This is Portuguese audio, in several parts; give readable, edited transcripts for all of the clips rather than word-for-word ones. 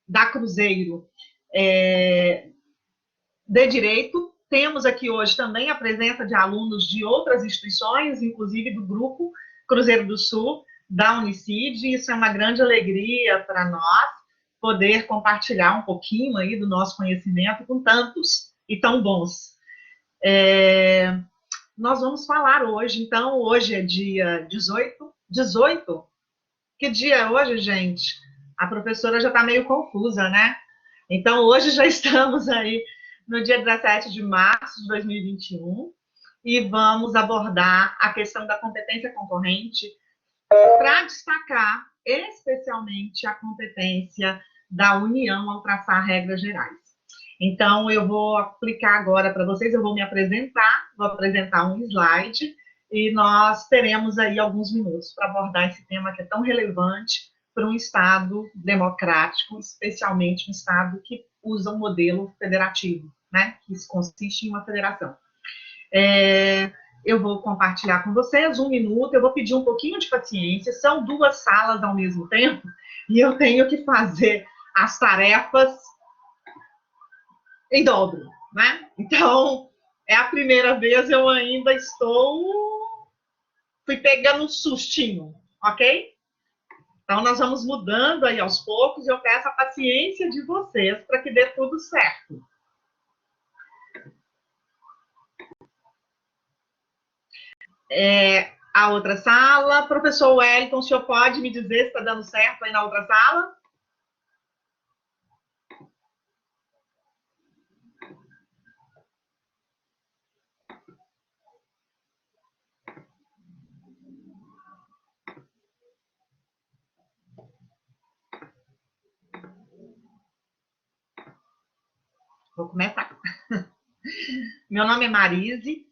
da Cruzeiro de Direito. Temos aqui hoje também a presença de alunos de outras instituições, inclusive do grupo Cruzeiro do Sul, da Unicid. Isso é uma grande alegria para nós, poder compartilhar um pouquinho aí do nosso conhecimento com tantos e tão bons. Nós vamos falar hoje, então, hoje é dia 18. Que dia é hoje, gente? A professora já está meio confusa, né? Então, hoje já estamos aí no dia 17 de março de 2021 e vamos abordar a questão da competência concorrente para destacar especialmente a competência da União ao traçar regras gerais. Então, eu vou aplicar agora para vocês, eu vou me apresentar, vou apresentar um slide e nós teremos aí alguns minutos para abordar esse tema que é tão relevante para um Estado democrático, especialmente um Estado que usa um modelo federativo, né, que consiste em uma federação. Eu vou compartilhar com vocês um minuto, eu vou pedir um pouquinho de paciência, são duas salas ao mesmo tempo, e eu tenho que fazer as tarefas em dobro, né? Então, é a primeira vez, eu ainda fui pegando um sustinho, ok? Então, nós vamos mudando aí aos poucos, e eu peço a paciência de vocês para que dê tudo certo. A outra sala, professor Wellington, o senhor pode me dizer se está dando certo aí na outra sala? Vou começar. Meu nome é Marise,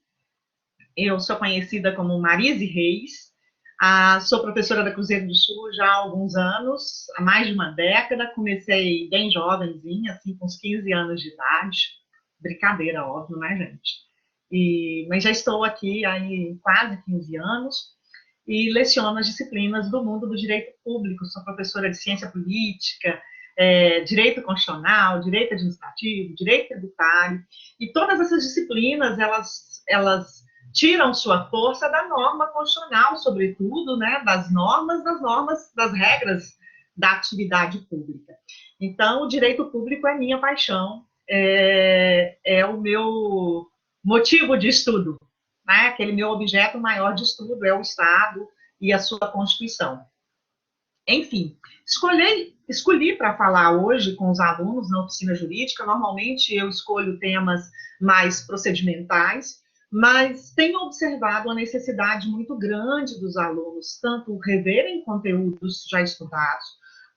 eu sou conhecida como Marise Reis, sou professora da Cruzeiro do Sul já há alguns anos, há mais de uma década, comecei bem jovenzinha, assim, com uns 15 anos de idade, brincadeira, óbvio, né, gente? Mas já estou aqui há quase 15 anos e leciono as disciplinas do mundo do direito público, sou professora de ciência política, direito constitucional, direito administrativo, direito tributário, e todas essas disciplinas, elas tiram sua força da norma constitucional, sobretudo, né, das normas, das regras da atividade pública. Então, o direito público é minha paixão, é o meu motivo de estudo, né? Aquele meu objeto maior de estudo é o Estado e a sua Constituição. Enfim, escolhi para falar hoje com os alunos na oficina jurídica. Normalmente eu escolho temas mais procedimentais, mas tenho observado a necessidade muito grande dos alunos, tanto reverem conteúdos já estudados,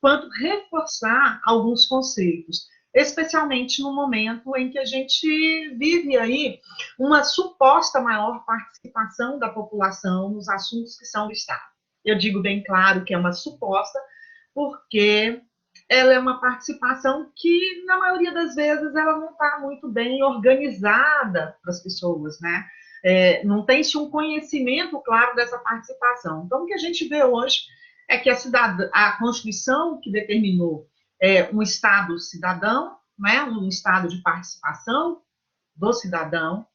quanto reforçar alguns conceitos, especialmente no momento em que a gente vive aí uma suposta maior participação da população nos assuntos que são do Estado. Eu digo bem claro que é uma suposta, porque ela é uma participação que, na maioria das vezes, ela não está muito bem organizada para as pessoas, né? Não tem-se um conhecimento claro dessa participação. Então, o que a gente vê hoje é que a Constituição que determinou um Estado cidadão, né, um Estado de participação do cidadão,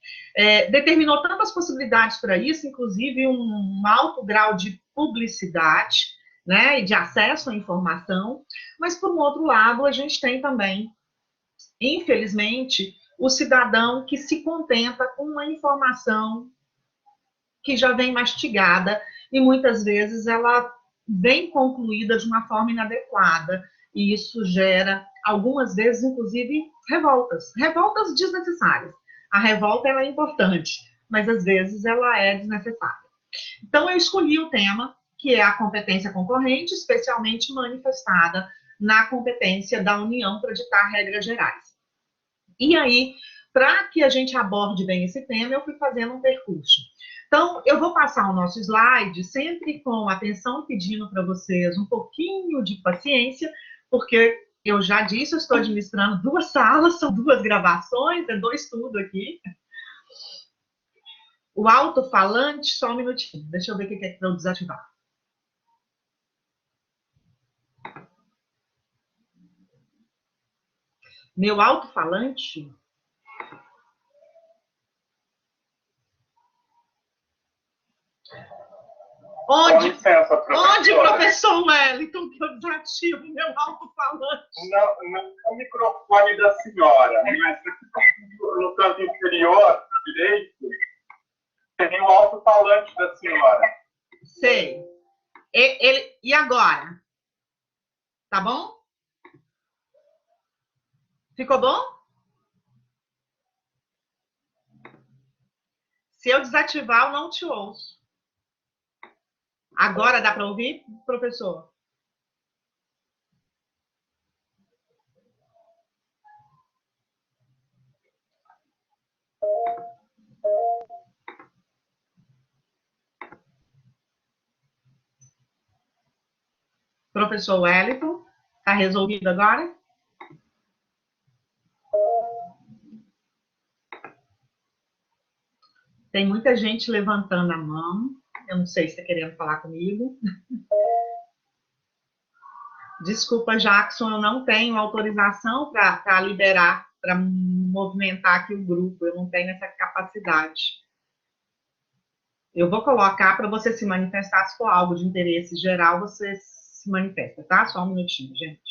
determinou tantas possibilidades para isso, inclusive um alto grau de publicidade, né, e de acesso à informação, mas, por um outro lado, a gente tem também, infelizmente, o cidadão que se contenta com uma informação que já vem mastigada e, muitas vezes, ela vem concluída de uma forma inadequada, e isso gera, algumas vezes, inclusive, revoltas desnecessárias. A revolta ela é importante, mas, às vezes, ela é desnecessária. Então, eu escolhi o tema, que é a competência concorrente, especialmente manifestada na competência da União para ditar regras gerais. E aí, para que a gente aborde bem esse tema, eu fui fazendo um percurso. Então, eu vou passar o nosso slide sempre com atenção, pedindo para vocês um pouquinho de paciência, porque eu já disse, eu estou administrando duas salas, são duas gravações, é dois estudo aqui. O alto-falante, só um minutinho, deixa eu ver o que é para eu desativar. Meu alto-falante? Com licença, professora. Onde, professor Wellington, que eu desativo meu alto-falante? Não é o microfone da senhora, mas no canto inferior direito tem o alto-falante da senhora. Sei. E agora? Tá bom? Ficou bom? Se eu desativar, eu não te ouço. Agora dá para ouvir, professor? Professor Wellington, está resolvido agora? Tem muita gente levantando a mão. Eu não sei se está querendo falar comigo. Desculpa, Jackson, eu não tenho autorização para liberar, para movimentar aqui o grupo. Eu não tenho essa capacidade. Eu vou colocar para você se manifestar. Se for algo de interesse geral, você se manifesta, tá? Só um minutinho, gente.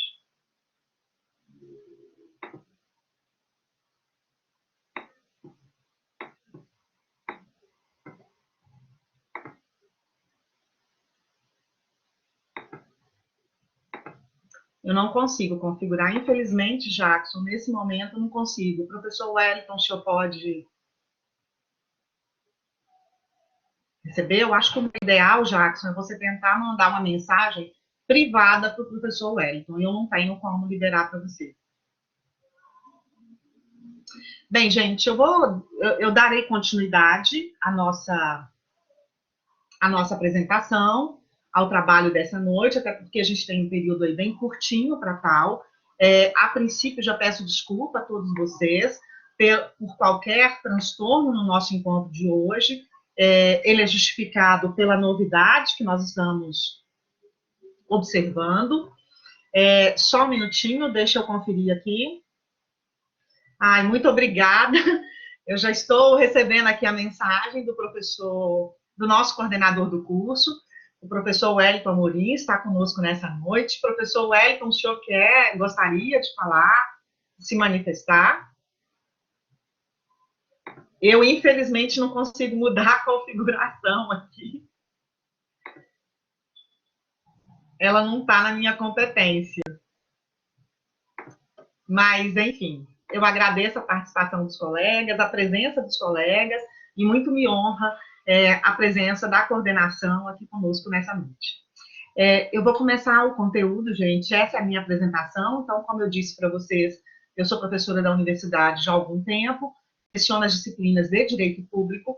Eu não consigo configurar. Infelizmente, Jackson, nesse momento eu não consigo. Professor Wellington, o senhor pode receber? Eu acho que o ideal, Jackson, é você tentar mandar uma mensagem privada para o professor Wellington. Eu não tenho como liberar para você. Bem, gente, eu darei continuidade à nossa apresentação, ao trabalho dessa noite, até porque a gente tem um período aí bem curtinho para tal. A princípio, já peço desculpa a todos vocês por qualquer transtorno no nosso encontro de hoje. Ele é justificado pela novidade que nós estamos observando. Só um minutinho, deixa eu conferir aqui. Ai, muito obrigada. Eu já estou recebendo aqui a mensagem do professor, do nosso coordenador do curso, o professor Wellington Amorim, está conosco nessa noite. Professor Wellington, o senhor gostaria de falar, se manifestar? Eu, infelizmente, não consigo mudar a configuração aqui. Ela não está na minha competência. Mas, enfim, eu agradeço a participação dos colegas, a presença dos colegas, e muito me honra a presença da coordenação aqui conosco nessa noite. Eu vou começar o conteúdo, gente. Essa é a minha apresentação. Então, como eu disse para vocês, eu sou professora da universidade já há algum tempo, leciono as disciplinas de Direito Público,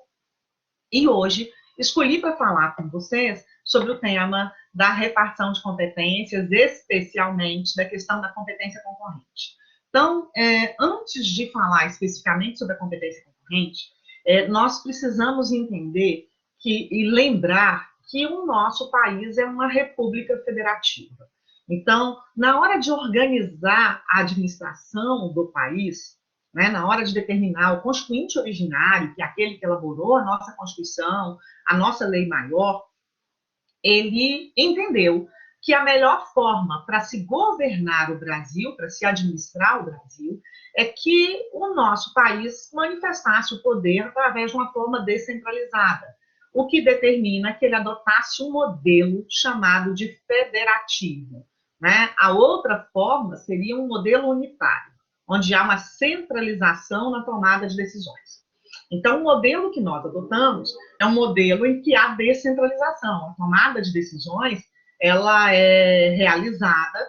e hoje escolhi para falar com vocês sobre o tema da repartição de competências, especialmente da questão da competência concorrente. Então, antes de falar especificamente sobre a competência concorrente, nós precisamos entender e lembrar que o nosso país é uma república federativa. Então, na hora de organizar a administração do país, né, na hora de determinar o constituinte originário, que é aquele que elaborou a nossa Constituição, a nossa lei maior, ele entendeu que a melhor forma para se governar o Brasil, para se administrar o Brasil, é que o nosso país manifestasse o poder através de uma forma descentralizada, o que determina que ele adotasse um modelo chamado de federativo, né? A outra forma seria um modelo unitário, onde há uma centralização na tomada de decisões. Então, o modelo que nós adotamos é um modelo em que há descentralização. A tomada de decisões, ela é realizada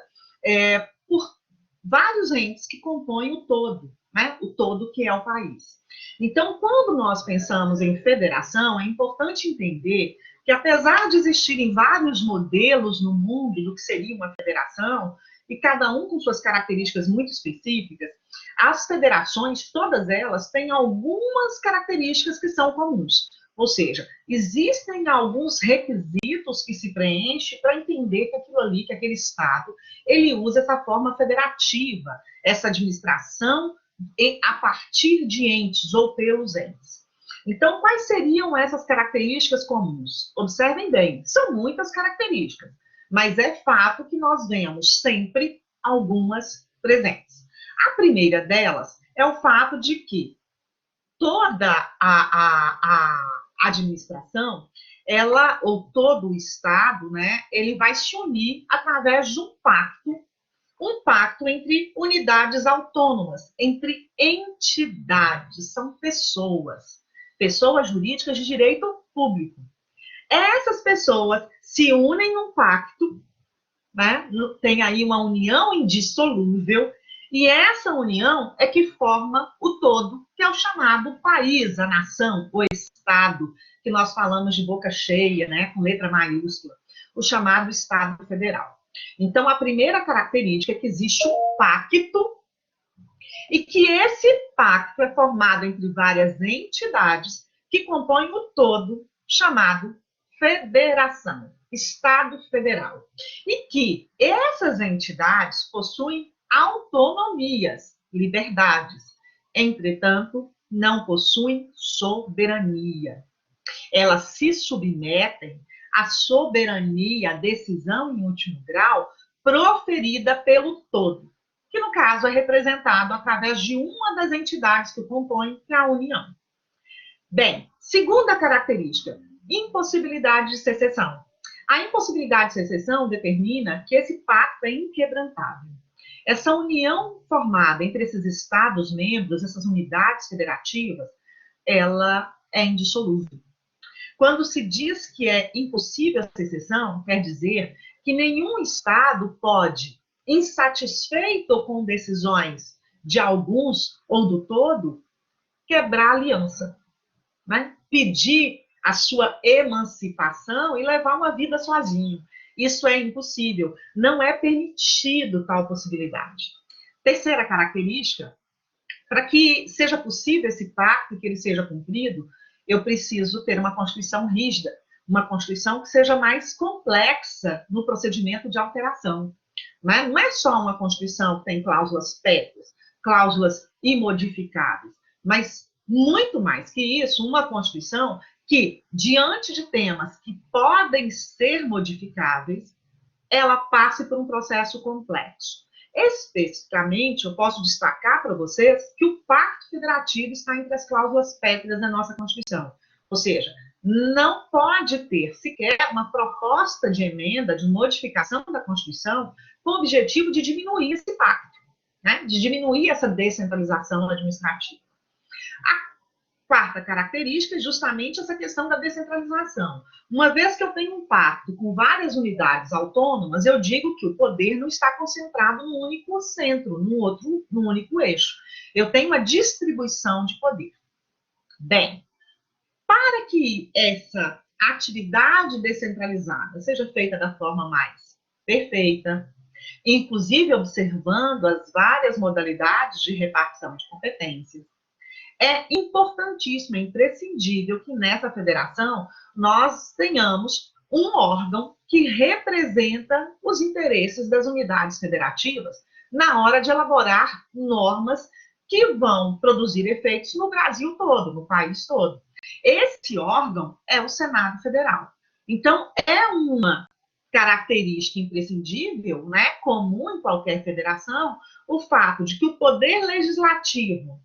por vários entes que compõem o todo, né? O todo que é o país. Então, quando nós pensamos em federação, é importante entender que, apesar de existirem vários modelos no mundo do que seria uma federação, e cada um com suas características muito específicas, as federações, todas elas, têm algumas características que são comuns. Ou seja, existem alguns requisitos que se preenchem para entender que aquilo ali, que aquele Estado, ele usa essa forma federativa, essa administração a partir de entes ou pelos entes. Então, quais seriam essas características comuns? Observem bem, são muitas características, mas é fato que nós vemos sempre algumas presentes. A primeira delas é o fato de que toda a administração, ela, ou todo o Estado, né, ele vai se unir através de um pacto entre unidades autônomas, entre entidades, são pessoas jurídicas de direito público. Essas pessoas se unem num pacto, né, tem aí uma união indissolúvel, e essa união é que forma o todo, que é o chamado país, a nação, o Estado, que nós falamos de boca cheia, né, com letra maiúscula, o chamado Estado Federal. Então, a primeira característica é que existe um pacto e que esse pacto é formado entre várias entidades que compõem o todo chamado federação, Estado Federal. E que essas entidades possuem autonomias, liberdades, entretanto, não possuem soberania. Elas se submetem à soberania, à decisão em último grau, proferida pelo todo, que no caso é representado através de uma das entidades que compõem a União. Bem, segunda característica, impossibilidade de secessão. A impossibilidade de secessão determina que esse pacto é inquebrantável. Essa união formada entre esses Estados-membros, essas unidades federativas, ela é indissolúvel. Quando se diz que é impossível a secessão, quer dizer que nenhum Estado pode, insatisfeito com decisões de alguns ou do todo, quebrar a aliança, né? Pedir a sua emancipação e levar uma vida sozinho. Isso é impossível, não é permitido tal possibilidade. Terceira característica, para que seja possível esse pacto, que ele seja cumprido, eu preciso ter uma Constituição rígida, uma Constituição que seja mais complexa no procedimento de alteração. Né? Não é só uma Constituição que tem cláusulas pétreas, cláusulas imodificáveis, mas muito mais que isso, uma Constituição que, diante de temas que podem ser modificáveis, ela passe por um processo complexo. Especificamente, eu posso destacar para vocês que o Pacto Federativo está entre as cláusulas pétreas da nossa Constituição. Ou seja, não pode ter sequer uma proposta de emenda, de modificação da Constituição, com o objetivo de diminuir esse pacto, né? De diminuir essa descentralização administrativa. A quarta característica é justamente essa questão da descentralização. Uma vez que eu tenho um pacto com várias unidades autônomas, eu digo que o poder não está concentrado num único centro, num único eixo. Eu tenho uma distribuição de poder. Bem, para que essa atividade descentralizada seja feita da forma mais perfeita, inclusive observando as várias modalidades de repartição de competências, é importantíssimo, é imprescindível que nessa federação nós tenhamos um órgão que representa os interesses das unidades federativas na hora de elaborar normas que vão produzir efeitos no Brasil todo, no país todo. Esse órgão é o Senado Federal. Então, é uma característica imprescindível, né, comum em qualquer federação, o fato de que o poder legislativo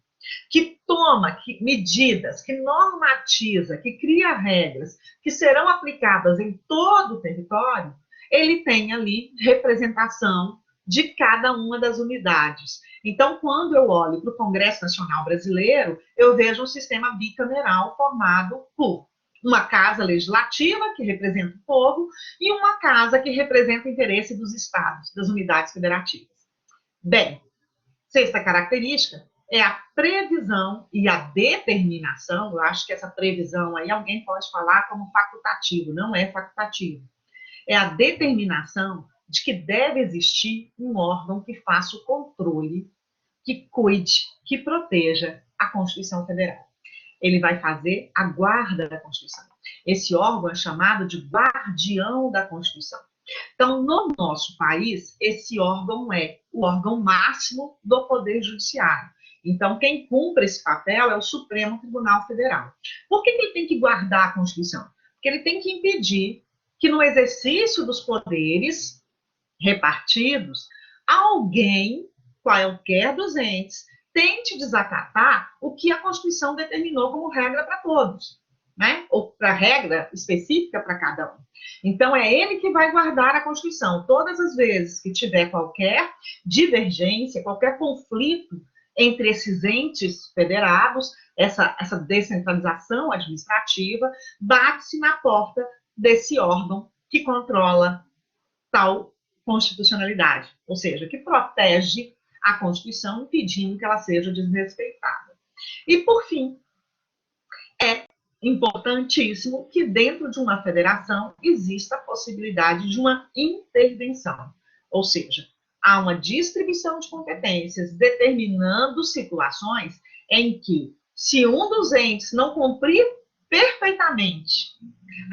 que toma medidas, que normatiza, que cria regras que serão aplicadas em todo o território, ele tem ali representação de cada uma das unidades. Então, quando eu olho para o Congresso Nacional Brasileiro, eu vejo um sistema bicameral formado por uma casa legislativa, que representa o povo, e uma casa que representa o interesse dos estados, das unidades federativas. Bem, sexta característica é a previsão e a determinação. Eu acho que essa previsão aí alguém pode falar como facultativo, não é facultativo. É a determinação de que deve existir um órgão que faça o controle, que cuide, que proteja a Constituição Federal. Ele vai fazer a guarda da Constituição. Esse órgão é chamado de guardião da Constituição. Então, no nosso país, esse órgão é o órgão máximo do Poder Judiciário. Então, quem cumpre esse papel é o Supremo Tribunal Federal. Por que ele tem que guardar a Constituição? Porque ele tem que impedir que, no exercício dos poderes repartidos, alguém, qualquer dos entes, tente desacatar o que a Constituição determinou como regra para todos, né? Ou para regra específica para cada um. Então, é ele que vai guardar a Constituição. Todas as vezes que tiver qualquer divergência, qualquer conflito entre esses entes federados, essa descentralização administrativa, bate-se na porta desse órgão que controla tal constitucionalidade, ou seja, que protege a Constituição, impedindo que ela seja desrespeitada. E, por fim, é importantíssimo que dentro de uma federação exista a possibilidade de uma intervenção, ou seja, há uma distribuição de competências determinando situações em que, se um dos entes não cumprir perfeitamente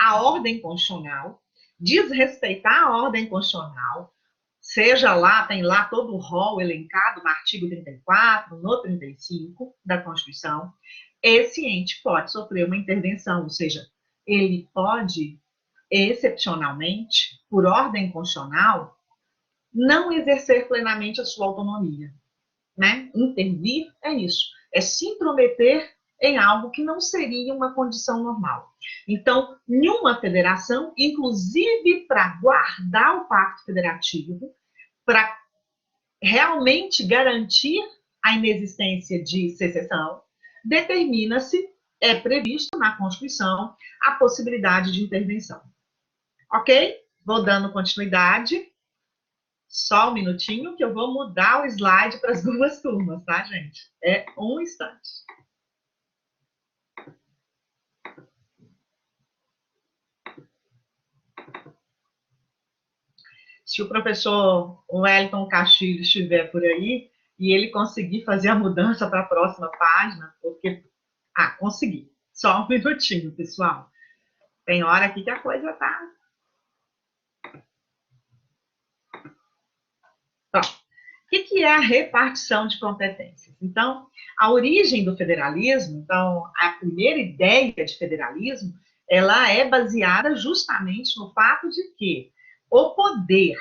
a ordem constitucional, desrespeitar a ordem constitucional, seja lá, tem lá todo o rol elencado no artigo 34, no 35 da Constituição, esse ente pode sofrer uma intervenção, ou seja, ele pode, excepcionalmente, por ordem constitucional, não exercer plenamente a sua autonomia, né? Intervir é isso, é se intrometer em algo que não seria uma condição normal. Então, em uma federação, inclusive para guardar o pacto federativo, para realmente garantir a inexistência de secessão, determina-se, é previsto na Constituição, a possibilidade de intervenção. Ok? Vou dando continuidade. Só um minutinho que eu vou mudar o slide para as duas turmas, tá, gente? É um instante. Se o professor Wellington Castilho estiver por aí e ele conseguir fazer a mudança para a próxima página, porque... Ah, consegui. Só um minutinho, pessoal. Tem hora aqui que a coisa tá... Pronto. O que é a repartição de competências? Então, a origem do federalismo, então, a primeira ideia de federalismo, ela é baseada justamente no fato de que o poder,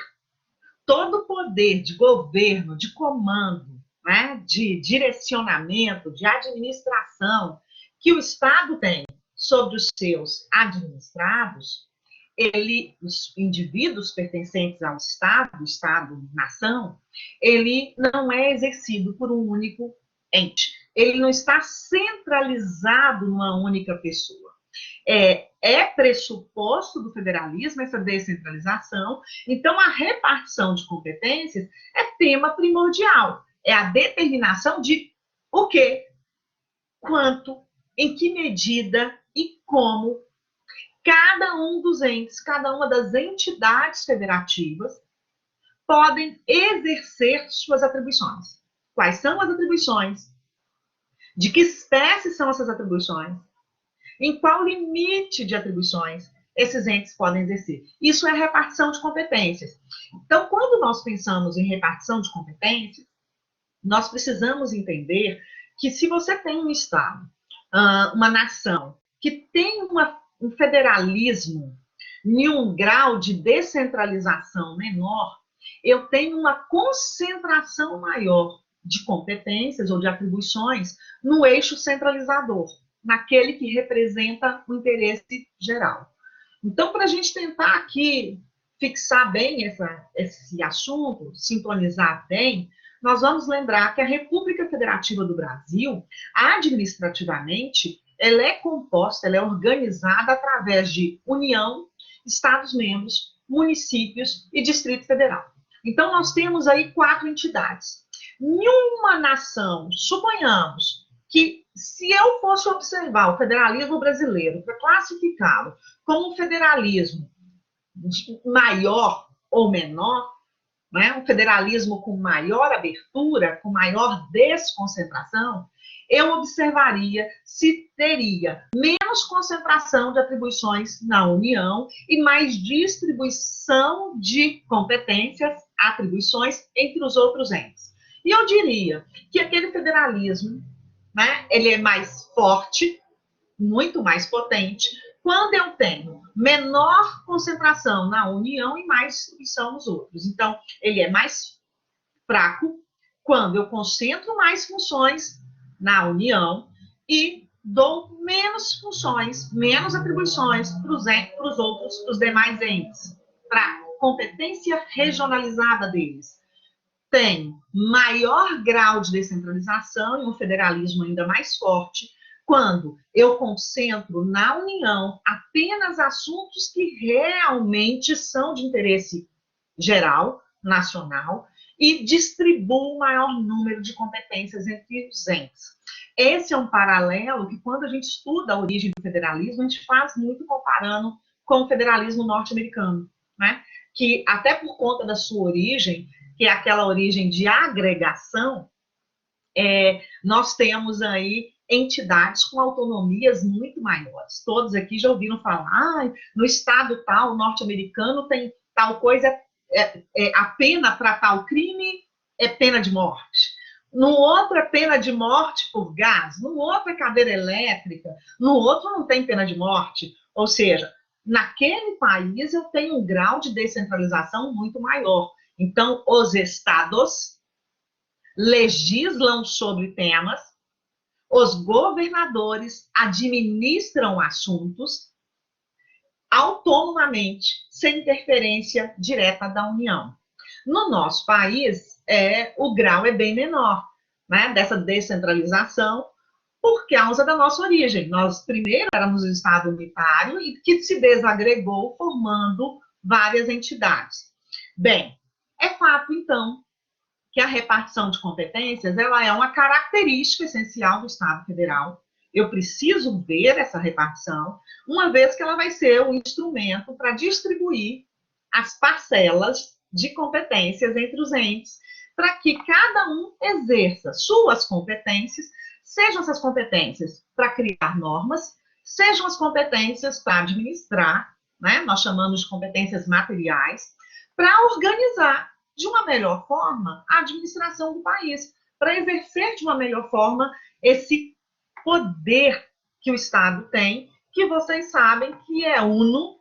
todo o poder de governo, de comando, né, de direcionamento, de administração que o Estado tem sobre os seus administrados, os indivíduos pertencentes ao Estado-nação, ele não é exercido por um único ente. Ele não está centralizado numa única pessoa. É pressuposto do federalismo essa descentralização, então a repartição de competências é tema primordial, é a determinação de o quê, quanto, em que medida e como cada um dos entes, cada uma das entidades federativas podem exercer suas atribuições. Quais são as atribuições? De que espécie são essas atribuições? Em qual limite de atribuições esses entes podem exercer? Isso é repartição de competências. Então, quando nós pensamos em repartição de competências, nós precisamos entender que se você tem um Estado, uma nação, que tem um federalismo em um grau de descentralização menor, eu tenho uma concentração maior de competências ou de atribuições no eixo centralizador, naquele que representa o interesse geral. Então, para a gente tentar aqui fixar bem esse assunto, sintonizar bem, nós vamos lembrar que a República Federativa do Brasil, administrativamente, ela é composta, ela é organizada através de União, Estados-membros, municípios e Distrito Federal. Então, nós temos aí 4 entidades. Em uma nação, suponhamos que se eu fosse observar o federalismo brasileiro para classificá-lo como um federalismo maior ou menor, né, um federalismo com maior abertura, com maior desconcentração, eu observaria se teria menos concentração de atribuições na União e mais distribuição de competências, atribuições entre os outros entes. E eu diria que aquele federalismo, né, ele é mais forte, muito mais potente, quando eu tenho menor concentração na União e mais distribuição nos outros. Então, ele é mais fraco quando eu concentro mais funções na União e dou menos funções, menos atribuições para os outros, para os demais entes, para a competência regionalizada deles. Tem maior grau de descentralização e um federalismo ainda mais forte quando eu concentro na União apenas assuntos que realmente são de interesse geral, nacional, e distribuo o maior número de competências entre os entes. Esse é um paralelo que, quando a gente estuda a origem do federalismo, a gente faz muito comparando com o federalismo norte-americano, né? Que, até por conta da sua origem, que é aquela origem de agregação, nós temos aí entidades com autonomias muito maiores. Todos aqui já ouviram falar, no estado tal, norte-americano, tem tal coisa, a pena para tal crime é pena de morte. No outro é pena de morte por gás, no outro é cadeira elétrica, no outro não tem pena de morte. Ou seja, naquele país eu tenho um grau de descentralização muito maior. Então, os estados legislam sobre temas, os governadores administram assuntos autonomamente, sem interferência direta da União. No nosso país, o grau é bem menor, né, dessa descentralização, por causa da nossa origem. Nós, primeiro, éramos um Estado unitário e que se desagregou, formando várias entidades. Bem, é fato, então, que a repartição de competências ela é uma característica essencial do Estado Federal. Eu preciso ver essa repartição, uma vez que ela vai ser um instrumento para distribuir as parcelas de competências entre os entes, para que cada um exerça suas competências, sejam essas competências para criar normas, sejam as competências para administrar, né? Nós chamamos de competências materiais, para organizar de uma melhor forma a administração do país, para exercer de uma melhor forma esse poder que o Estado tem, que vocês sabem que é uno,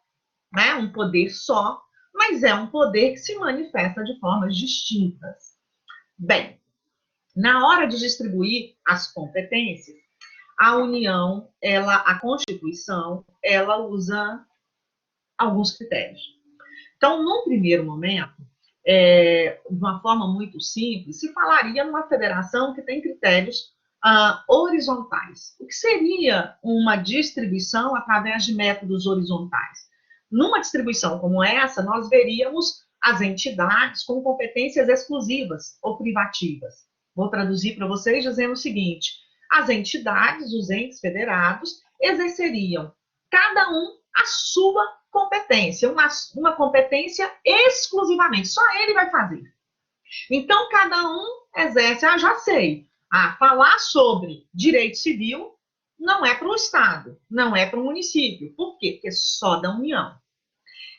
né, um poder só, mas é um poder que se manifesta de formas distintas. Bem, na hora de distribuir as competências, a União, a Constituição, ela usa alguns critérios. Então, num primeiro momento, de uma forma muito simples, se falaria numa federação que tem critérios horizontais. O que seria uma distribuição através de métodos horizontais? Numa distribuição como essa, nós veríamos as entidades com competências exclusivas ou privativas. Vou traduzir para vocês dizendo o seguinte: as entidades, os entes federados, exerceriam cada um a sua competência, uma competência exclusivamente, só ele vai fazer. Então, cada um exerce, já sei, falar sobre direito civil não é para o Estado, não é para o município. Por quê? Porque é só da União.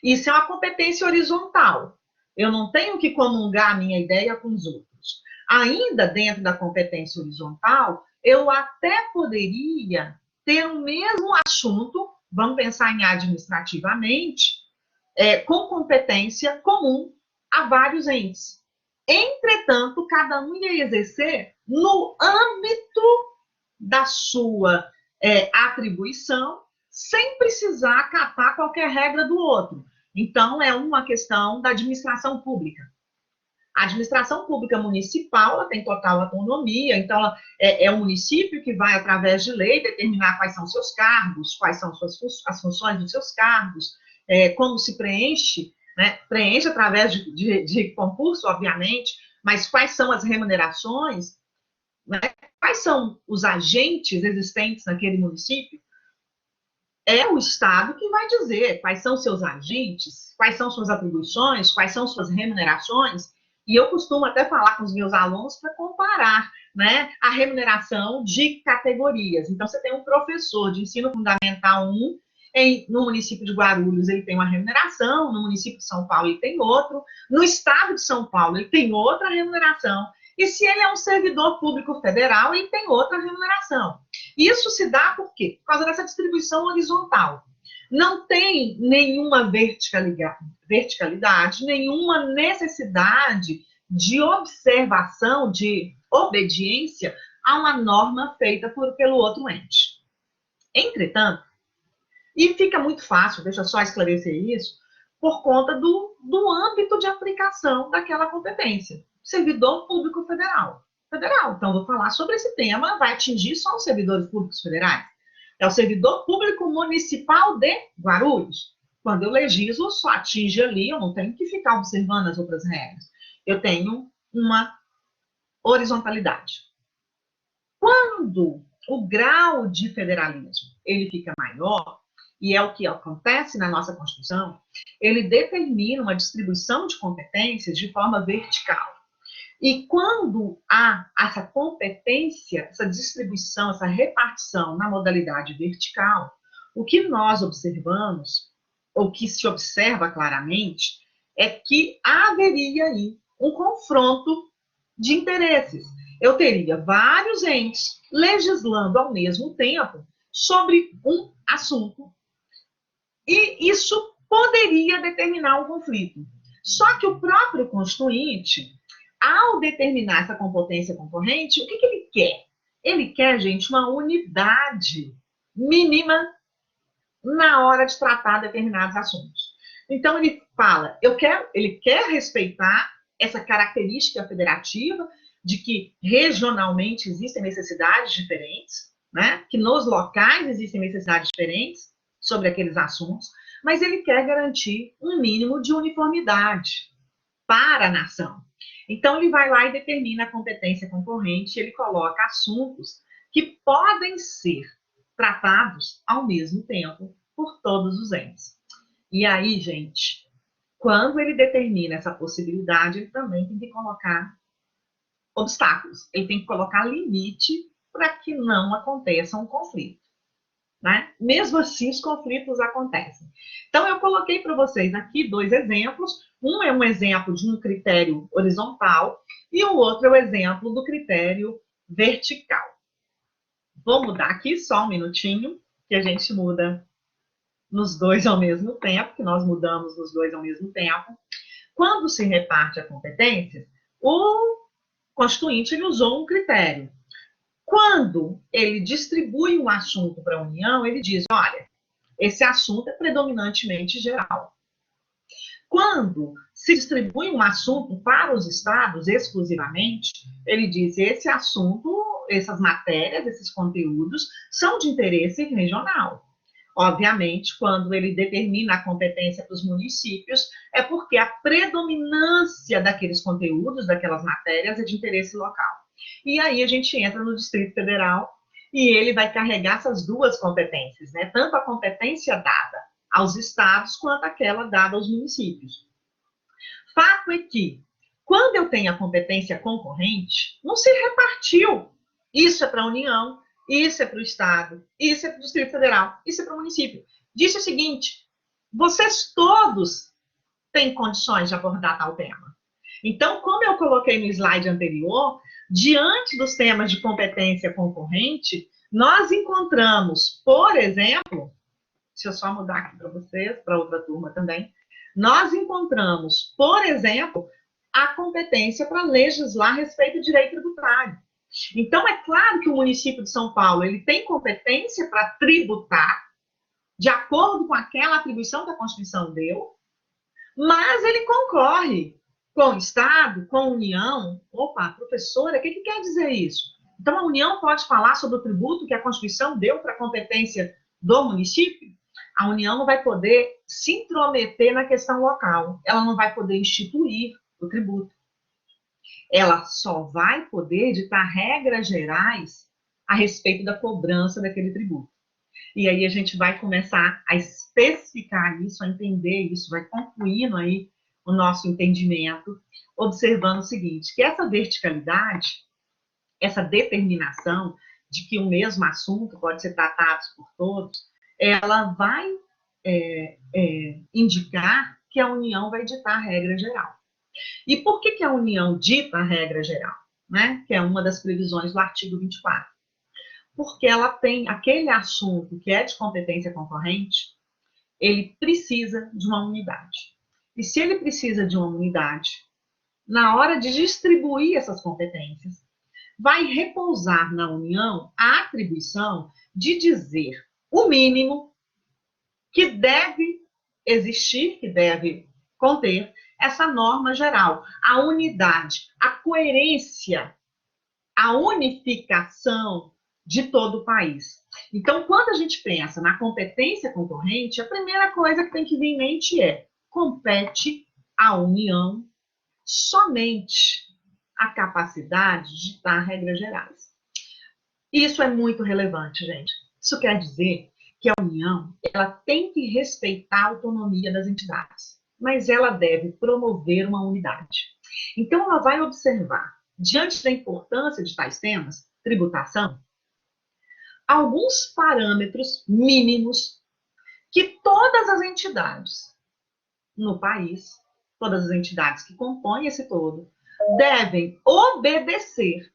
Isso é uma competência horizontal. Eu não tenho que comungar a minha ideia com os outros. Ainda dentro da competência horizontal, eu até poderia ter o mesmo assunto, vamos pensar em administrativamente, com competência comum a vários entes. Entretanto, cada um ia exercer no âmbito da sua atribuição, sem precisar acatar qualquer regra do outro. Então, é uma questão da administração pública. A administração pública municipal ela tem total autonomia, então é o município que vai, através de lei, determinar quais são seus cargos, quais são as funções dos seus cargos, como se preenche, né? Preenche através de concurso, obviamente, mas quais são as remunerações, né? Quais são os agentes existentes naquele município? É o Estado que vai dizer quais são seus agentes, quais são suas atribuições, quais são suas remunerações. E eu costumo até falar com os meus alunos para comparar comparar, né, a remuneração de categorias. Então, você tem um professor de ensino fundamental 1, no município de Guarulhos ele tem uma remuneração, no município de São Paulo ele tem outro, no estado de São Paulo ele tem outra remuneração, e se ele é um servidor público federal, ele tem outra remuneração. Isso se dá por quê? Por causa dessa distribuição horizontal. Não tem nenhuma verticalidade, nenhuma necessidade de observação, de obediência a uma norma feita pelo outro ente. Entretanto, e fica muito fácil, deixa eu só esclarecer isso, por conta do âmbito de aplicação daquela competência. Servidor público federal. Então, vou falar sobre esse tema, vai atingir só os servidores públicos federais. É o servidor público municipal de Guarulhos. Quando eu legislo, só atinge ali, eu não tenho que ficar observando as outras regras. Eu tenho uma horizontalidade. Quando o grau de federalismo ele fica maior, e é o que acontece na nossa Constituição, ele determina uma distribuição de competências de forma vertical. E quando há essa competência, essa distribuição, essa repartição na modalidade vertical, o que nós observamos, ou que se observa claramente, é que haveria aí um confronto de interesses. Eu teria vários entes legislando ao mesmo tempo sobre um assunto, e isso poderia determinar um conflito. Só que o próprio Constituinte, ao determinar essa competência concorrente, o que ele quer? Ele quer, gente, uma unidade mínima na hora de tratar determinados assuntos. Então, ele fala, ele quer respeitar essa característica federativa de que regionalmente existem necessidades diferentes, né? Que nos locais existem necessidades diferentes sobre aqueles assuntos, mas ele quer garantir um mínimo de uniformidade para a nação. Então, ele vai lá e determina a competência concorrente, ele coloca assuntos que podem ser tratados ao mesmo tempo por todos os entes. E aí, gente, quando ele determina essa possibilidade, ele também tem que colocar obstáculos, ele tem que colocar limite para que não aconteça um conflito. Né? Mesmo assim, os conflitos acontecem. Então, eu coloquei para vocês aqui 2 exemplos. Um é um exemplo de um critério horizontal e o outro é o exemplo do critério vertical. Vou mudar aqui só um minutinho, que a gente muda nos 2 ao mesmo tempo, que nós mudamos nos 2 ao mesmo tempo. Quando se reparte a competência, o Constituinte ele usou um critério. Quando ele distribui um assunto para a União, ele diz, olha, esse assunto é predominantemente geral. Quando se distribui um assunto para os estados exclusivamente, ele diz, esse assunto, essas matérias, esses conteúdos, são de interesse regional. Obviamente, quando ele determina a competência para os municípios, é porque a predominância daqueles conteúdos, daquelas matérias, é de interesse local. E aí a gente entra no Distrito Federal e ele vai carregar essas 2 competências, né? Tanto a competência dada aos estados quanto aquela dada aos municípios. Fato é que, quando eu tenho a competência concorrente, não se repartiu. Isso é para a União, isso é para o estado, isso é para o Distrito Federal, isso é para o município. Disse o seguinte, vocês todos têm condições de abordar tal tema. Então, como eu coloquei no slide anterior, diante dos temas de competência concorrente, nós encontramos, por exemplo, deixa eu só mudar aqui para vocês, para outra turma também, nós encontramos, por exemplo, a competência para legislar a respeito do direito tributário. Então, é claro que o município de São Paulo ele tem competência para tributar, de acordo com aquela atribuição que a Constituição deu, mas ele concorre com o Estado, com a União. Opa, professora, o que quer dizer isso? Então, a União pode falar sobre o tributo que a Constituição deu para a competência do município? A União não vai poder se intrometer na questão local, ela não vai poder instituir o tributo. Ela só vai poder ditar regras gerais a respeito da cobrança daquele tributo. E aí a gente vai começar a especificar isso, a entender isso, vai concluindo aí o nosso entendimento, observando o seguinte, que essa verticalidade, essa determinação de que o mesmo assunto pode ser tratado por todos, ela vai indicar que a União vai ditar a regra geral. E por que a União dita a regra geral? Né? Que é uma das previsões do artigo 24. Porque ela tem aquele assunto que é de competência concorrente, ele precisa de uma unidade. E se ele precisa de uma unidade, na hora de distribuir essas competências, vai repousar na União a atribuição de dizer o mínimo que deve existir, que deve conter essa norma geral, a unidade, a coerência, a unificação de todo o país. Então, quando a gente pensa na competência concorrente, a primeira coisa que tem que vir em mente é: compete à União somente a capacidade de dar regras gerais. Isso é muito relevante, gente. Isso quer dizer que a União, ela tem que respeitar a autonomia das entidades, mas ela deve promover uma unidade. Então, ela vai observar, diante da importância de tais temas, tributação, alguns parâmetros mínimos que todas as entidades no país, todas as entidades que compõem esse todo, devem obedecer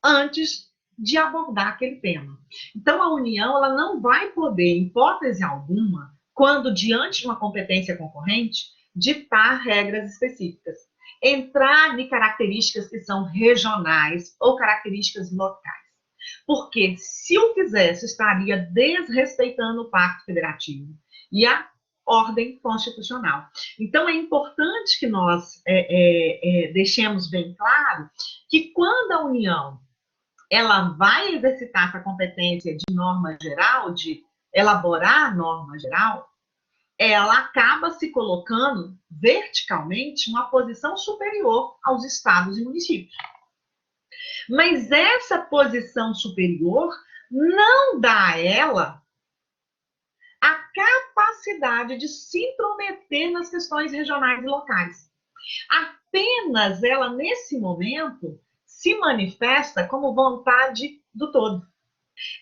antes de abordar aquele tema. Então, a União, ela não vai poder, em hipótese alguma, quando diante de uma competência concorrente, ditar regras específicas, entrar em características que são regionais ou características locais. Porque, se o fizesse, estaria desrespeitando o Pacto Federativo e a ordem constitucional. Então, é importante que nós deixemos bem claro que quando a União ela vai exercitar essa competência de norma geral, de elaborar norma geral, ela acaba se colocando verticalmente uma posição superior aos estados e municípios. Mas essa posição superior não dá a ela a capacidade de se intrometer nas questões regionais e locais. Apenas ela, nesse momento, se manifesta como vontade do todo.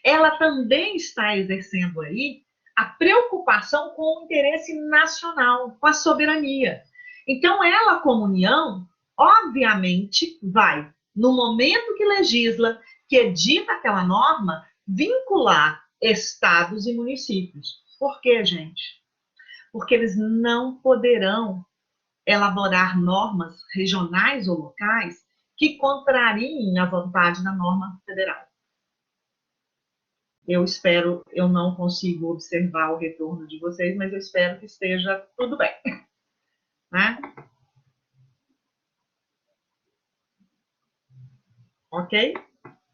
Ela também está exercendo aí a preocupação com o interesse nacional, com a soberania. Então, ela, como União, obviamente, vai, no momento que legisla, que edita aquela norma, vincular estados e municípios. Por quê, gente? Porque eles não poderão elaborar normas regionais ou locais que contrariem a vontade da norma federal. Eu espero, eu não consigo observar o retorno de vocês, mas eu espero que esteja tudo bem. Né? Ok?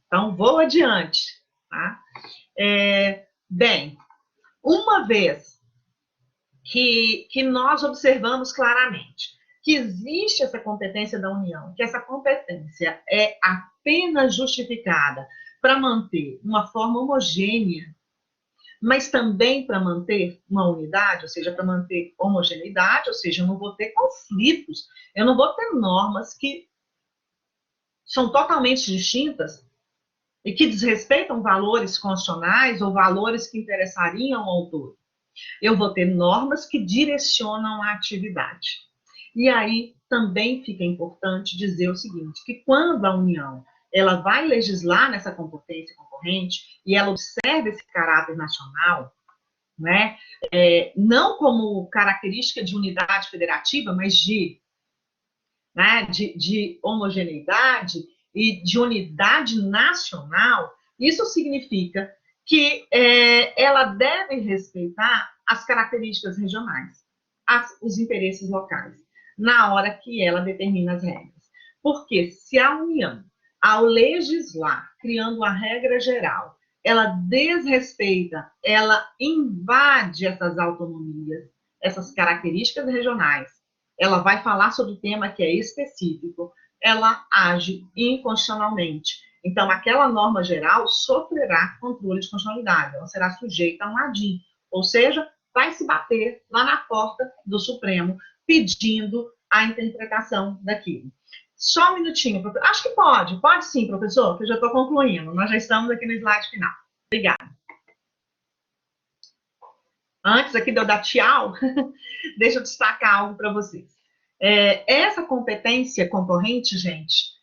Então, vou adiante. Tá? Bem, uma vez que nós observamos claramente que existe essa competência da União, que essa competência é apenas justificada para manter uma forma homogênea, mas também para manter uma unidade, ou seja, para manter homogeneidade, ou seja, eu não vou ter conflitos, eu não vou ter normas que são totalmente distintas e que desrespeitam valores constitucionais ou valores que interessariam ao todo. Eu vou ter normas que direcionam a atividade. E aí também fica importante dizer o seguinte, que quando a União ela vai legislar nessa competência concorrente e ela observa esse caráter nacional, né, não como característica de unidade federativa, mas de homogeneidade e de unidade nacional, isso significa que ela deve respeitar as características regionais, os interesses locais, na hora que ela determina as regras. Porque se a União, ao legislar, criando a regra geral, ela desrespeita, ela invade essas autonomias, essas características regionais, ela vai falar sobre o tema que é específico, ela age inconstitucionalmente. Então, aquela norma geral sofrerá controle de constitucionalidade, ela será sujeita a um ADIM, ou seja, vai se bater lá na porta do Supremo pedindo a interpretação daquilo. Só um minutinho. Acho que pode sim, professor, que eu já estou concluindo. Nós já estamos aqui no slide final. Obrigada. Antes aqui de eu dar tchau, deixa eu destacar algo para vocês. Essa competência concorrente, gente,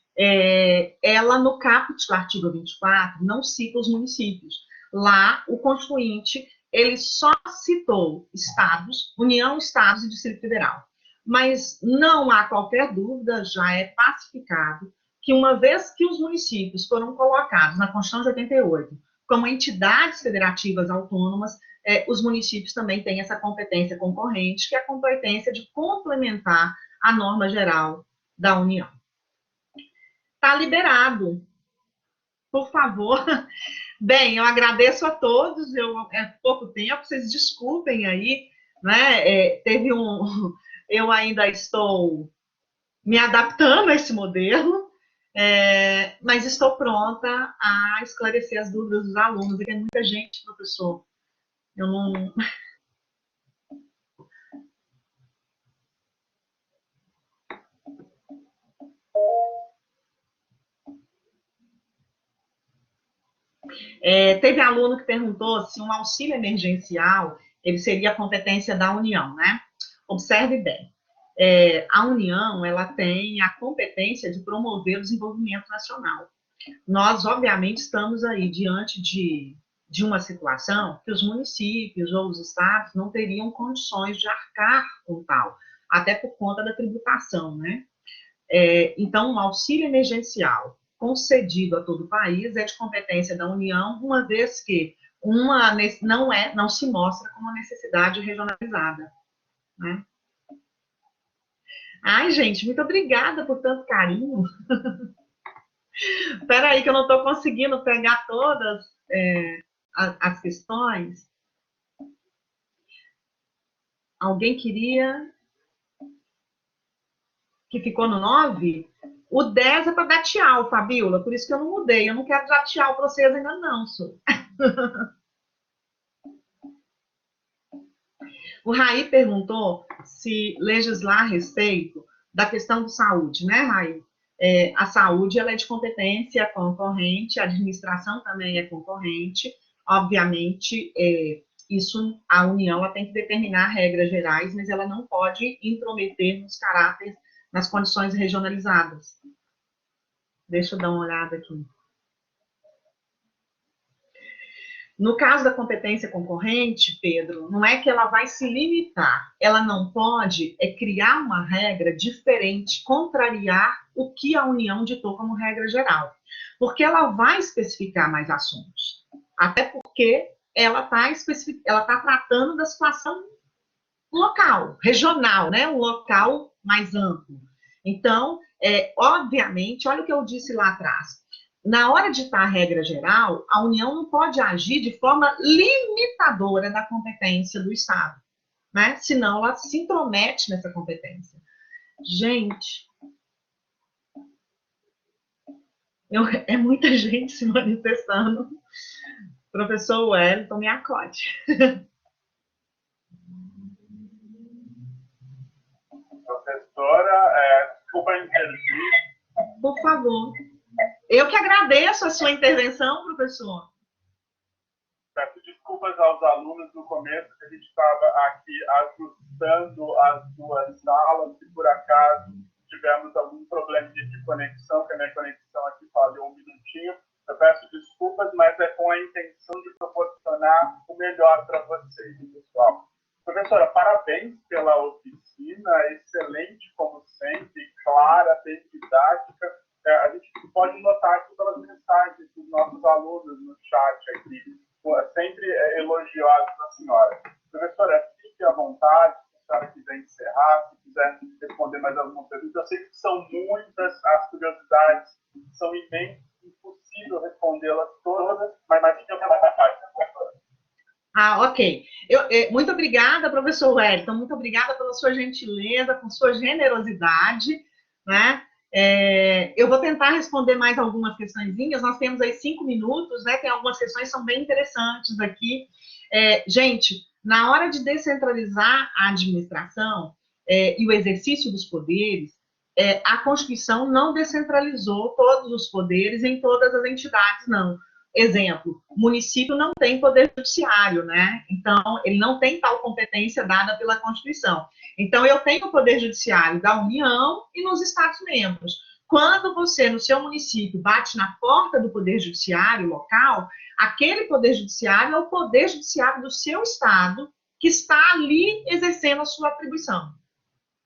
ela no caput do artigo 24 não cita os municípios. Lá, o Constituinte, ele só citou estados, União, estados e Distrito Federal. Mas não há qualquer dúvida, já é pacificado, que uma vez que os municípios foram colocados na Constituição de 88 como entidades federativas autônomas, os municípios também têm essa competência concorrente, que é a competência de complementar a norma geral da União. Está liberado. Por favor. Bem, eu agradeço a todos, é pouco tempo, vocês desculpem aí, né? Eu ainda estou me adaptando a esse modelo, mas estou pronta a esclarecer as dúvidas dos alunos. E tem muita gente, professor. Eu não. Teve aluno que perguntou se um auxílio emergencial ele seria a competência da União, né? Observe bem. A União ela tem a competência de promover o desenvolvimento nacional. Nós, obviamente, estamos aí diante de uma situação que os municípios ou os estados não teriam condições de arcar com tal, até por conta da tributação, né? Então, um auxílio emergencial concedido a todo o país é de competência da União, uma vez que não se mostra como uma necessidade regionalizada, né? Ai, gente, muito obrigada por tanto carinho. Espera aí que eu não estou conseguindo pegar todas as questões. Alguém queria que ficou no 9? O 10 é para dar tchau, Fabiola, por isso que eu não mudei. Eu não quero dar tchau para vocês ainda não, Su. O Raí perguntou se legislar a respeito da questão de saúde, né, Raí? A saúde ela é de competência concorrente, a administração também é concorrente. Obviamente, isso a União ela tem que determinar regras gerais, mas ela não pode intrometer nos caráteres, nas condições regionalizadas. Deixa eu dar uma olhada aqui. No caso da competência concorrente, Pedro, não é que ela vai se limitar, ela não pode criar uma regra diferente, contrariar o que a União ditou como regra geral, porque ela vai especificar mais assuntos, até porque ela está tratando da situação local, regional, né? Um local mais amplo. Então, obviamente, olha o que eu disse lá atrás, na hora de ditar a regra geral, a União não pode agir de forma limitadora da competência do Estado, né? Senão ela se intromete nessa competência. Gente, é muita gente se manifestando. Professor Wellington, me acode. Professora, desculpa intervir. Por favor. Eu que agradeço a sua intervenção, professor. Peço desculpas aos alunos no começo, que a gente estava aqui ajustando as duas salas, e por acaso tivemos algum problema de conexão, que a minha conexão aqui falhou um minutinho. Eu peço desculpas, mas é com a intenção de proporcionar o melhor para vocês, pessoal. Professora, parabéns pela oficina, excelente como sempre, clara, bem didática. A gente pode notar aqui pelas mensagens dos nossos alunos no chat aqui, sempre elogiados da senhora. Professora, fique à vontade, se a senhora quiser encerrar, se quiser responder mais alguma pergunta. Eu sei que são muitas as curiosidades, são imensas, impossível respondê-las todas, mas fique à vontade, professora. Ok. Muito obrigada, professor Wellington, muito obrigada pela sua gentileza, por sua generosidade, né? Eu vou tentar responder mais algumas questõezinhas, nós temos aí 5 minutos, né? Tem algumas questões que são bem interessantes aqui. Gente, na hora de descentralizar a administração e o exercício dos poderes, a Constituição não descentralizou todos os poderes em todas as entidades, não. Exemplo, o município não tem poder judiciário, né? Então, ele não tem tal competência dada pela Constituição. Então, eu tenho o poder judiciário da União e nos Estados-membros. Quando você, no seu município, bate na porta do poder judiciário local, aquele poder judiciário é o poder judiciário do seu estado que está ali exercendo a sua atribuição.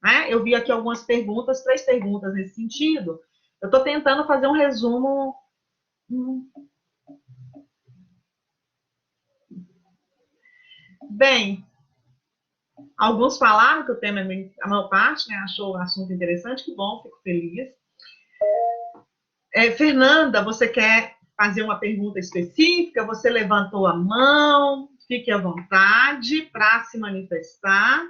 Né? Eu vi aqui algumas perguntas, 3 perguntas nesse sentido. Eu estou tentando fazer um resumo. Bem, alguns falaram que o tema, a maior parte, né, achou o assunto interessante, que bom, fico feliz. Fernanda, você quer fazer uma pergunta específica? Você levantou a mão, fique à vontade para se manifestar.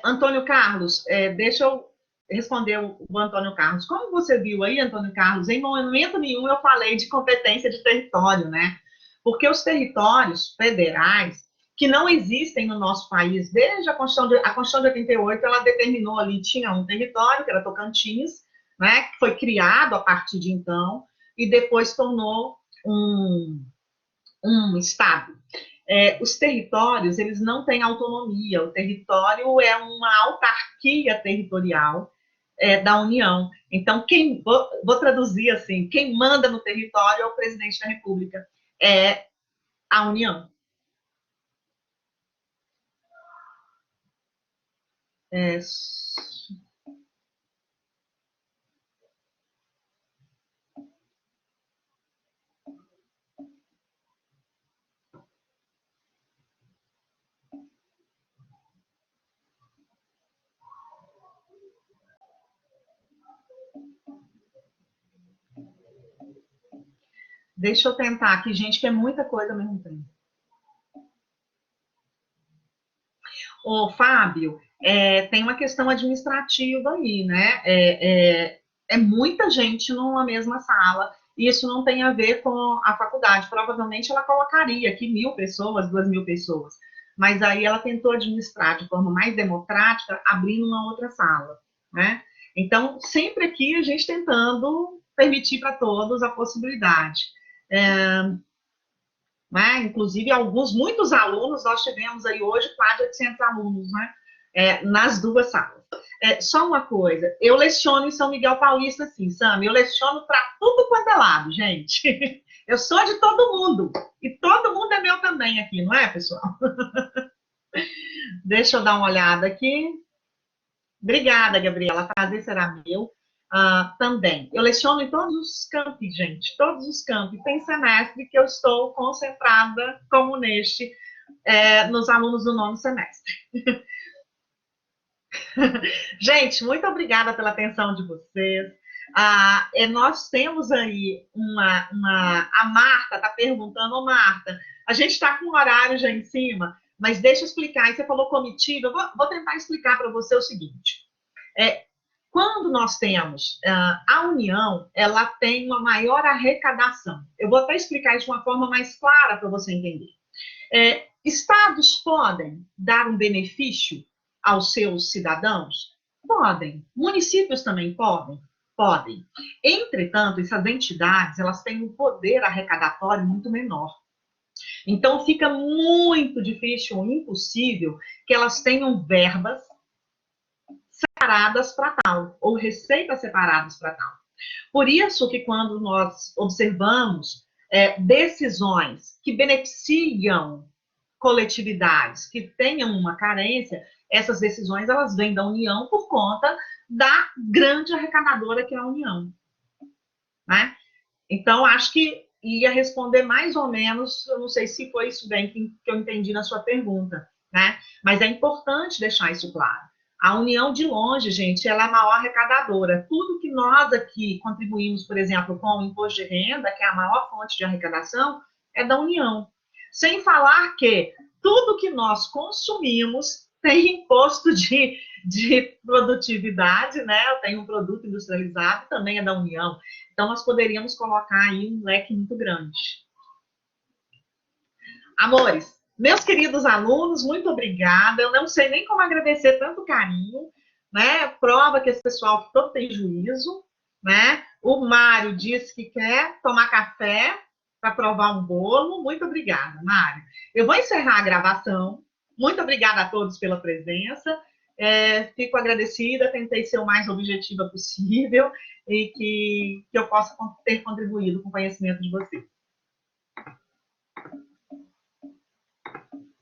Antônio Carlos, deixa eu responder o Antônio Carlos. Como você viu aí, Antônio Carlos, em momento nenhum eu falei de competência de território, né? Porque os territórios federais, que não existem no nosso país, desde a Constituição de 88, ela determinou ali, tinha um território, que era Tocantins, né, que foi criado a partir de então, e depois tornou um estado. Os territórios, eles não têm autonomia, o território é uma autarquia territorial da União. Então, vou traduzir assim, quem manda no território é o presidente da República, é a União. Deixa eu tentar aqui, gente, que é muita coisa ao mesmo tempo. Ô, Fábio, tem uma questão administrativa aí, né? É muita gente numa mesma sala, e isso não tem a ver com a faculdade. Provavelmente ela colocaria aqui 1.000 pessoas, 2.000 pessoas, mas aí ela tentou administrar de forma mais democrática, abrindo uma outra sala, né? Então, sempre aqui a gente tentando permitir para todos a possibilidade. Né? Inclusive, muitos alunos, nós tivemos aí hoje quase 800 alunos, né? Nas 2 salas. Só uma coisa, eu leciono em São Miguel Paulista, sim, Sam, eu leciono para tudo quanto é lado, gente. Eu sou de todo mundo, e todo mundo é meu também aqui, não é, pessoal? Deixa eu dar uma olhada aqui. Obrigada, Gabriela, prazer será meu. Também. Eu leciono em todos os campi, gente, todos os campi. Tem semestre que eu estou concentrada, como neste, nos alunos do 9º semestre. Gente, muito obrigada pela atenção de vocês. Nós temos aí a Marta está perguntando, ô Marta, a gente está com o horário já em cima, mas deixa eu explicar, e você falou comitiva, eu vou tentar explicar para você o seguinte. Quando nós temos a União, ela tem uma maior arrecadação. Eu vou até explicar isso de uma forma mais clara para você entender. Estados podem dar um benefício aos seus cidadãos? Podem. Municípios também podem? Podem. Entretanto, essas entidades, elas têm um poder arrecadatório muito menor. Então, fica muito difícil ou impossível que elas tenham verbas separadas para tal, ou receitas separadas para tal. Por isso que quando nós observamos decisões que beneficiam coletividades que tenham uma carência, essas decisões elas vêm da União por conta da grande arrecadadora que é a União. Né? Então, acho que ia responder mais ou menos, eu não sei se foi isso bem que eu entendi na sua pergunta, né? Mas é importante deixar isso claro. A União, de longe, gente, ela é a maior arrecadadora. Tudo que nós aqui contribuímos, por exemplo, com o imposto de renda, que é a maior fonte de arrecadação, é da União. Sem falar que tudo que nós consumimos tem imposto de produtividade, né? Tem um produto industrializado, também é da União. Então, nós poderíamos colocar aí um leque muito grande. Amores, meus queridos alunos, muito obrigada. Eu não sei nem como agradecer tanto carinho, né? Prova que esse pessoal todo tem juízo, né? O Mário disse que quer tomar café para provar um bolo. Muito obrigada, Mário. Eu vou encerrar a gravação. Muito obrigada a todos pela presença. Fico agradecida, tentei ser o mais objetiva possível e que eu possa ter contribuído com o conhecimento de vocês.